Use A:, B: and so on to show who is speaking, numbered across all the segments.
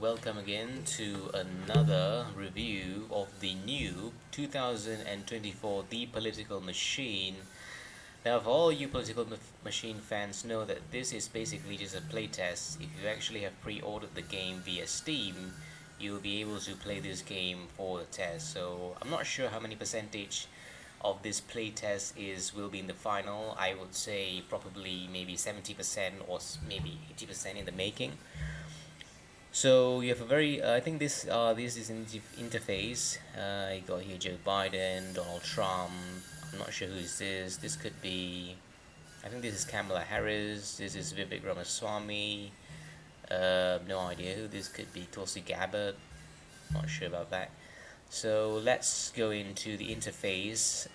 A: welcome again to another review of the new 2024 The Political Machine. Now, for all you Machine fans know that this is basically just a playtest. If you actually have pre-ordered the game via Steam, you'll be able to play this game for the test. So I'm not sure how many percentage of this playtest will be in the final. I would say probably maybe 70% or maybe 80% in the making. So you have a very, I think this is an interface. You got here Joe Biden, Donald Trump. I'm not sure who is this. This could be, I think this is Kamala Harris. This is Vivek Ramaswamy. No idea who this could be. Tulsi Gabbard. Not sure about that. So let's go into the interface.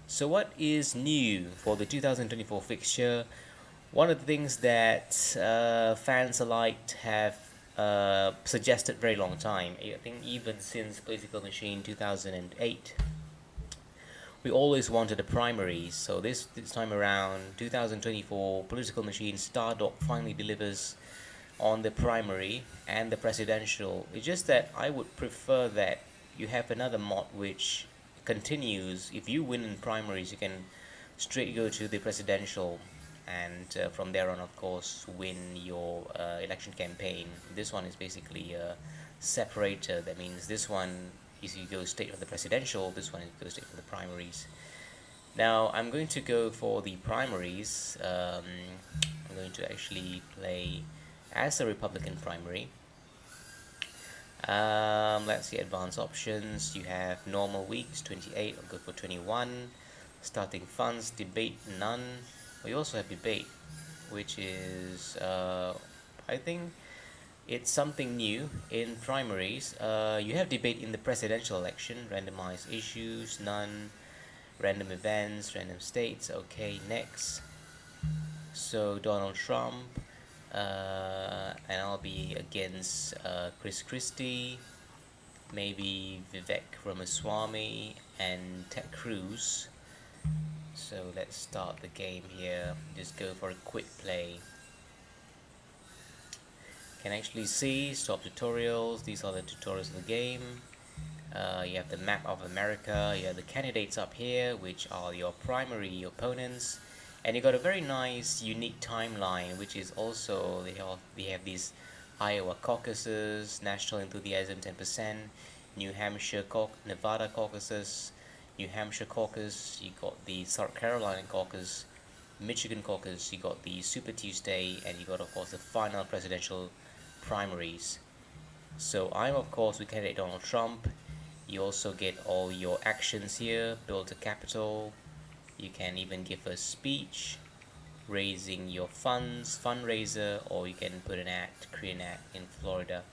A: So what is new for the 2024 fixture? One of the things that fans alike have suggested very long time, I think even since Political Machine 2008, we always wanted a primary. So this time around, 2024, Political Machine Stardock finally delivers on the primary and the presidential. It's just that I would prefer that you have another mod which continues. If you win in primaries, you can straight go to the presidential, and from there on, of course, win your election campaign. This one is basically a separator. That means this one is you go straight for the presidential, this one goes straight for the primaries. Now I'm going to go for the primaries. I'm going to actually play as a Republican primary. Let's see advanced options. You have normal weeks 28. I'll go for 21. Starting funds, debate, none. We also have debate, which is I think it's something new in primaries. You have debate in the presidential election, randomized issues, none, random events, random states. Okay, next. So Donald Trump, and I'll be against Chris Christie, maybe Vivek Ramaswamy, and Ted Cruz. So let's start the game here. Just go for a quick play. Can actually see stop tutorials. These are the tutorials of the game. You have the map of America. You have the candidates up here, which are your primary opponents, and you got a very nice unique timeline, which is also they have these Iowa caucuses, national enthusiasm 10%, New Hampshire Nevada caucuses, New Hampshire caucus, you got the South Carolina caucus, Michigan caucus, you got the Super Tuesday, and you got of course the final presidential primaries. So I'm of course with candidate Donald Trump. You also get all your actions here, build a capital. You can even give a speech, raising your funds, fundraiser, or you can put an ad, create an ad in Florida.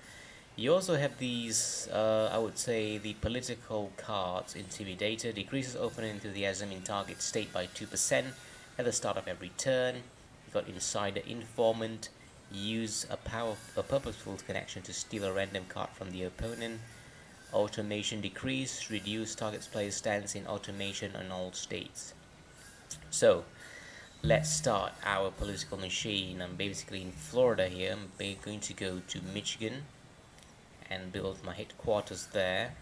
A: You also have these, I would say, the political cards. Intimidator decreases opponent enthusiasm in target state by 2% at the start of every turn. You got Insider Informant. Use a purposeful connection to steal a random card from the opponent. Automation decrease. Reduce target's player stance in automation on all states. So let's start our political machine. I'm basically in Florida here. I'm going to go to Michigan and build my headquarters there,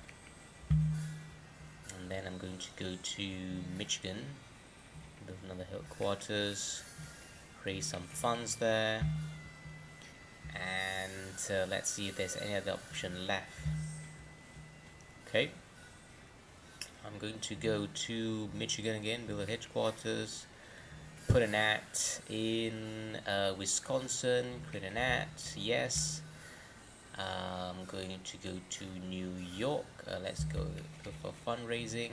A: and then I'm going to go to Michigan, build another headquarters, raise some funds there, and let's see if there's any other option left. Okay, I'm going to go to Michigan again, build a headquarters, put an ad in Wisconsin, create an ad, yes. I'm going to go to New York. Let's go for fundraising.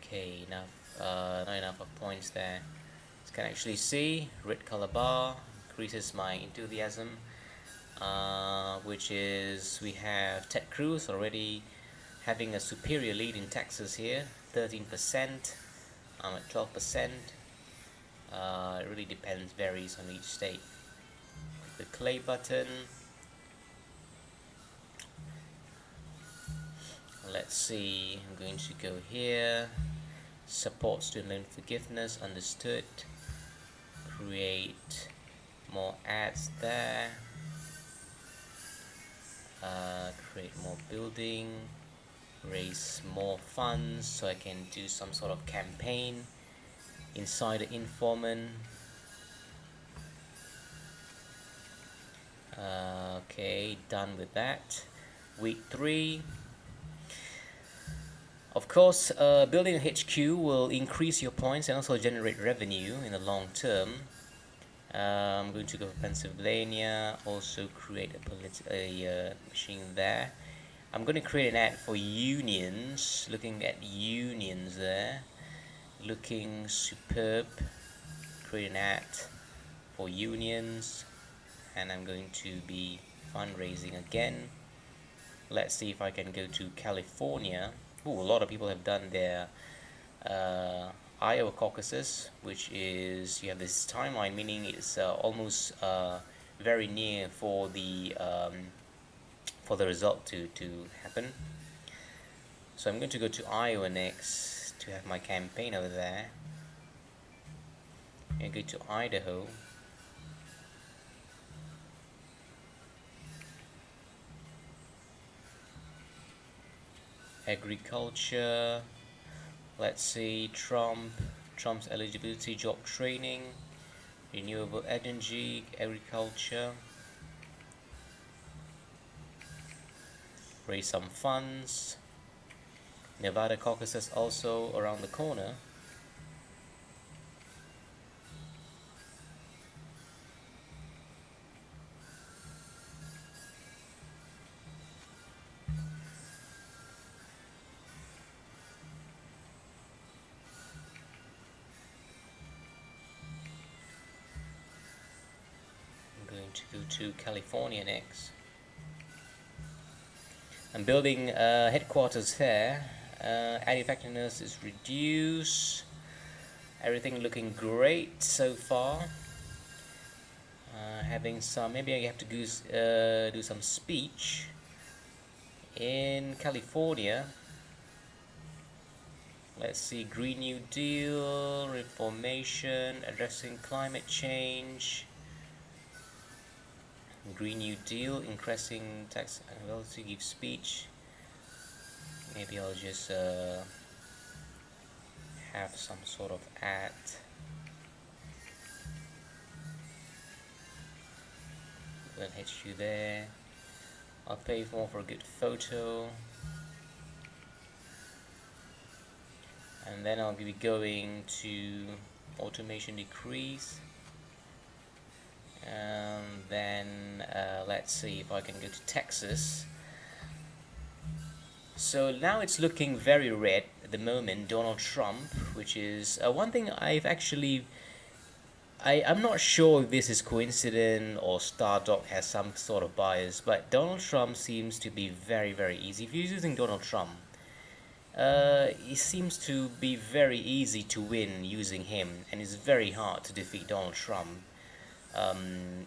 A: Okay, not enough of points there. As you can actually see, red color bar increases my enthusiasm, which is we have Ted Cruz already having a superior lead in Texas here, 13%. I'm at 12%. It really depends, varies on each state. The play button. Let's see, I'm going to go here, support student loan forgiveness, understood, create more ads there. Create more building, raise more funds so I can do some sort of campaign inside the Informan. Okay, done with that. Week 3. Of course, building a HQ will increase your points and also generate revenue in the long term. I'm going to go for Pennsylvania, also create a machine there. I'm going to create an ad for unions, looking at unions there, looking superb. Create an ad for unions, and I'm going to be fundraising again. Let's see if I can go to California. Ooh, a lot of people have done their Iowa caucuses, which is, you have this timeline, meaning it's almost very near for the result to happen. So I'm going to go to Iowa next to have my campaign over there, and go to Idaho. Agriculture. Let's see, Trump's eligibility, job training, renewable energy, agriculture. Raise some funds. Nevada caucuses also around the corner. I'm going to go to California next. I'm building headquarters here. Ad effectiveness is reduced. Everything looking great so far. Having some, maybe I have to do some speech in California. Let's see, Green New Deal, reformation, addressing climate change. Green New Deal, increasing tax ability, give speech. Maybe I'll just have some sort of ad. Then HQ there. I'll pay more for a good photo. And then I'll be going to automation decrease. And then let's see if I can go to Texas. So now it's looking very red at the moment, Donald Trump, which is one thing I've actually, I'm not sure if this is coincident or Stardock has some sort of bias, but Donald Trump seems to be very, very easy. If you're using Donald Trump, it seems to be very easy to win using him, and it's very hard to defeat Donald Trump,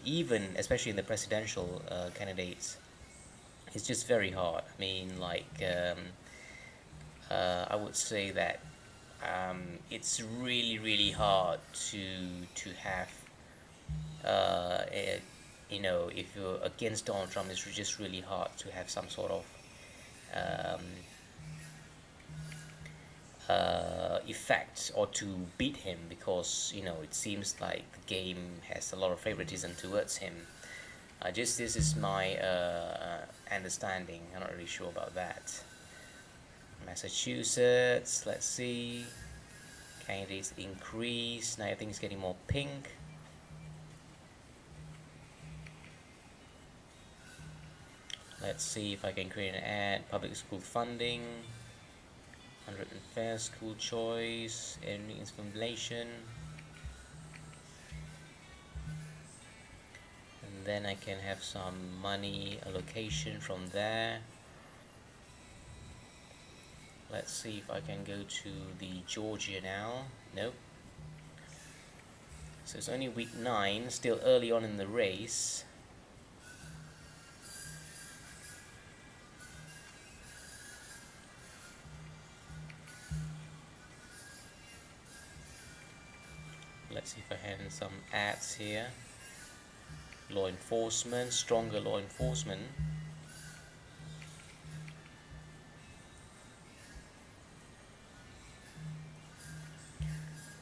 A: even especially in the presidential candidates. It's just very hard. I mean, like, I would say that it's really, really hard to have, if you're against Donald Trump, it's just really hard to have some sort of um, effect or to beat him, because it seems like the game has a lot of favoritism towards him. Just this is my understanding. I'm not really sure about that. Massachusetts, let's see. Candidates increase. Now everything's getting more pink. Let's see if I can create an ad. Public school funding. 100 unfair school choice. Ending inflation. And then I can have some money allocation from there. Let's see if I can go to the Georgia now. Nope. So it's only week 9, still early on in the race. Let's see if I have some ads here. Law enforcement, stronger law enforcement.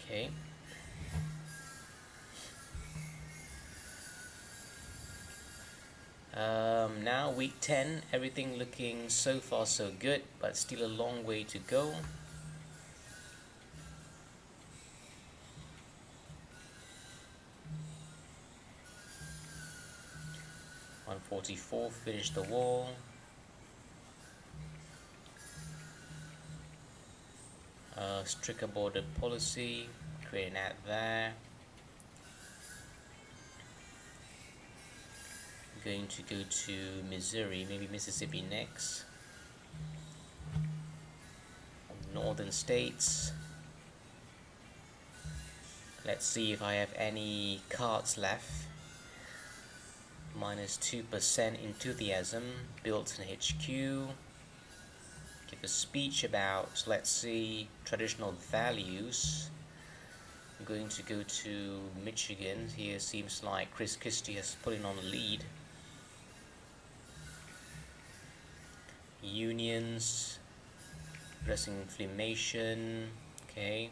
A: Okay. Now week 10, everything looking so far so good, but still a long way to go. 144, finish the wall. Stricter border policy, create an ad there. Going to go to Missouri, maybe Mississippi next. Northern states. Let's see if I have any cards left. Minus 2% enthusiasm, built in HQ. Give a speech about, let's see, traditional values. I'm going to go to Michigan. Here seems like Chris Christie has put in on the lead. Unions, addressing inflammation. Okay.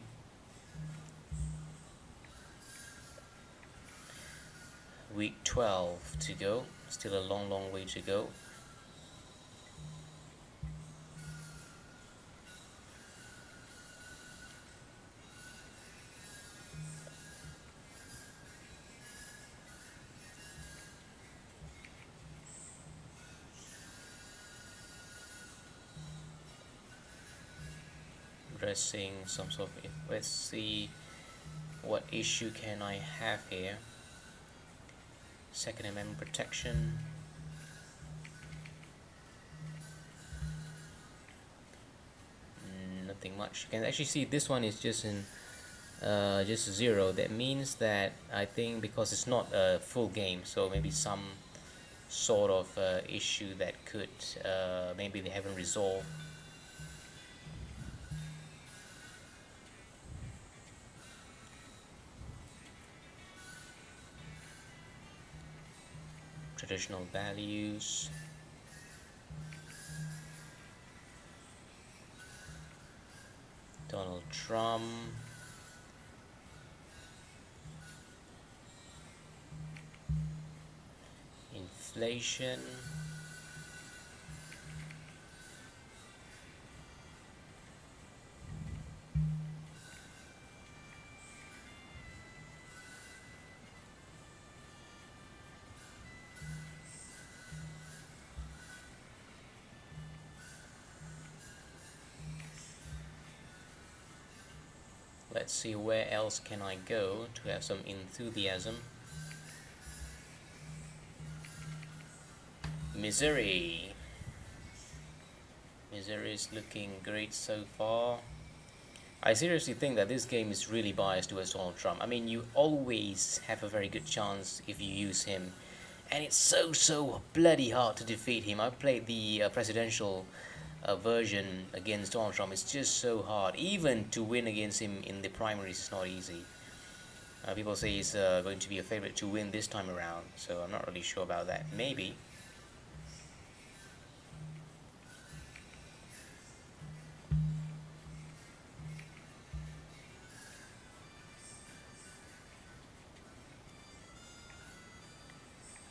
A: Week 12 to go. Still a long way to go. Addressing some sort of, let's see what issue can I have here. Second Amendment protection. Nothing much. You can actually see this one is just in just 0. That means that I think because it's not a full game, so maybe some sort of issue that could maybe they haven't resolved. Traditional values. Donald Trump. Inflation. Let's see where else can I go to have some enthusiasm. Missouri. Missouri is looking great so far. I seriously think that this game is really biased towards Donald Trump. I mean, you always have a very good chance if you use him. And it's so bloody hard to defeat him. I played the presidential version against Donald Trump. It's just so hard. Even to win against him in the primaries is not easy. People say he's going to be a favorite to win this time around. So I'm not really sure about that. Maybe.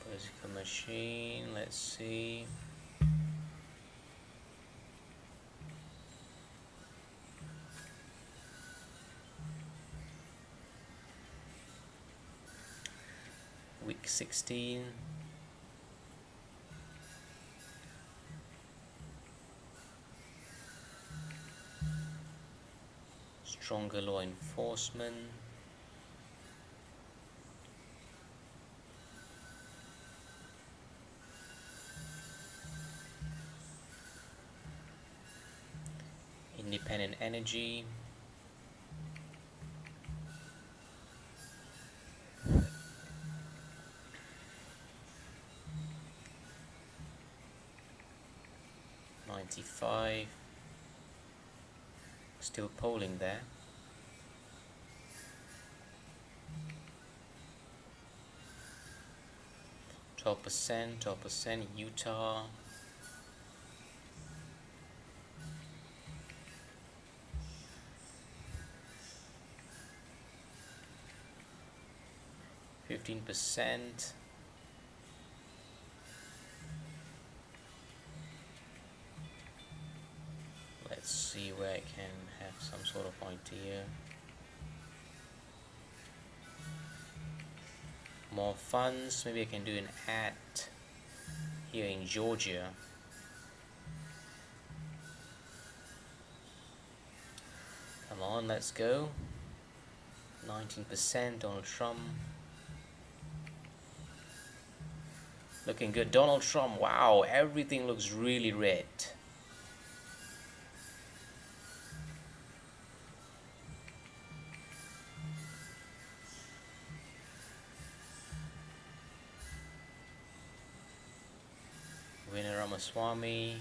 A: Political machine, let's see. Week 16. Stronger law enforcement. Independent energy. '95. Still polling there. 12%, 12%, Utah. %. Let's see where I can have some sort of idea. More funds. Maybe I can do an ad here in Georgia. Come on, let's go. 19% Donald Trump. Looking good. Donald Trump. Wow, everything looks really red. Winner Ramaswamy.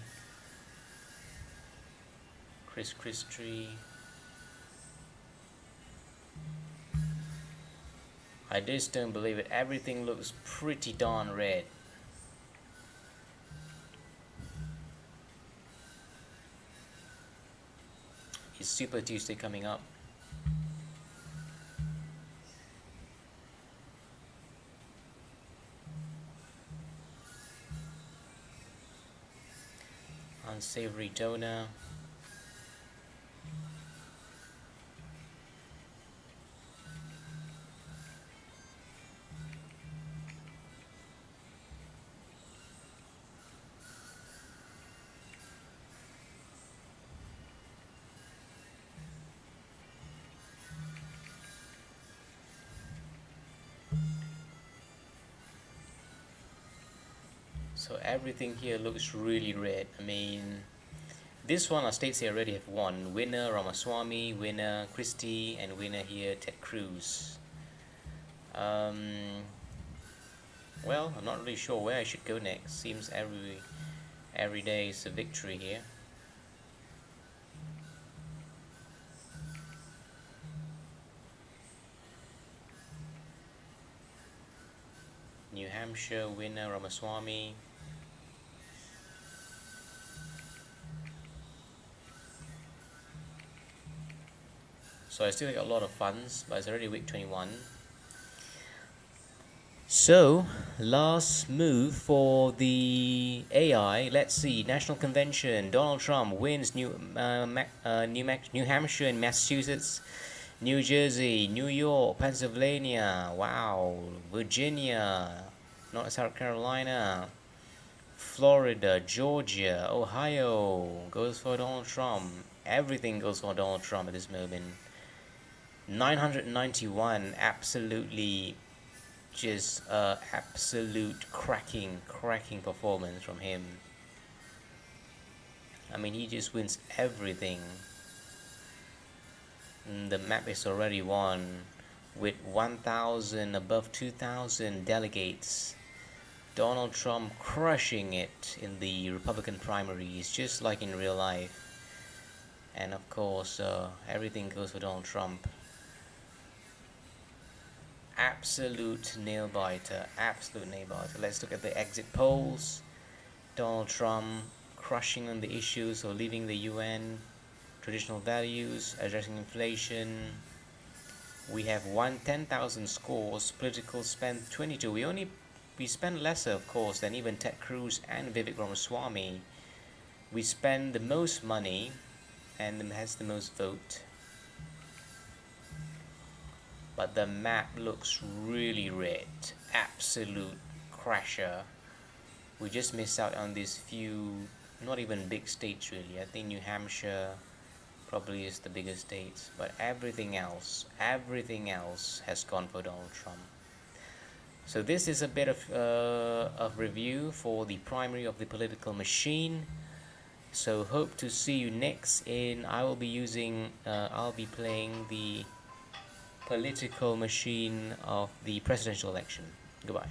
A: Chris Christie. I just don't believe it. Everything looks pretty darn red. Is Super Tuesday coming up? Unsavory donor. So everything here looks really red. I mean, this one, our states here already have won. Winner Ramaswamy, winner Christie, and winner here Ted Cruz. Well, I'm not really sure where I should go next. Seems every day is a victory here. New Hampshire winner Ramaswamy. So I still got a lot of funds, but it's already week 21. So, last move for the AI. Let's see. National Convention. Donald Trump wins New Hampshire and Massachusetts, New Jersey, New York, Pennsylvania. Wow. Virginia, North South Carolina, Florida, Georgia, Ohio. Goes for Donald Trump. Everything goes for Donald Trump at this moment. 991. Absolutely. Just absolute cracking performance from him. I mean, he just wins everything. The map is already won with 1,000 above 2,000 delegates. Donald Trump crushing it in the Republican primaries, just like in real life. And of course, everything goes for Donald Trump. Absolute nail biter. Let's look at the exit polls. Donald Trump crushing on the issues of leaving the UN, traditional values, addressing inflation. We have won 10,000 scores. Political spend 22. We spend lesser, of course, than even Ted Cruz and Vivek Ramaswamy. We spend the most money and has the most vote. But the map looks really red. Absolute crasher. We just missed out on these few, not even big states really. I think New Hampshire probably is the biggest state. But everything else has gone for Donald Trump. So this is a bit of review for the primary of the political machine. So hope to see you next I'll be playing the political machine of the presidential election. Goodbye.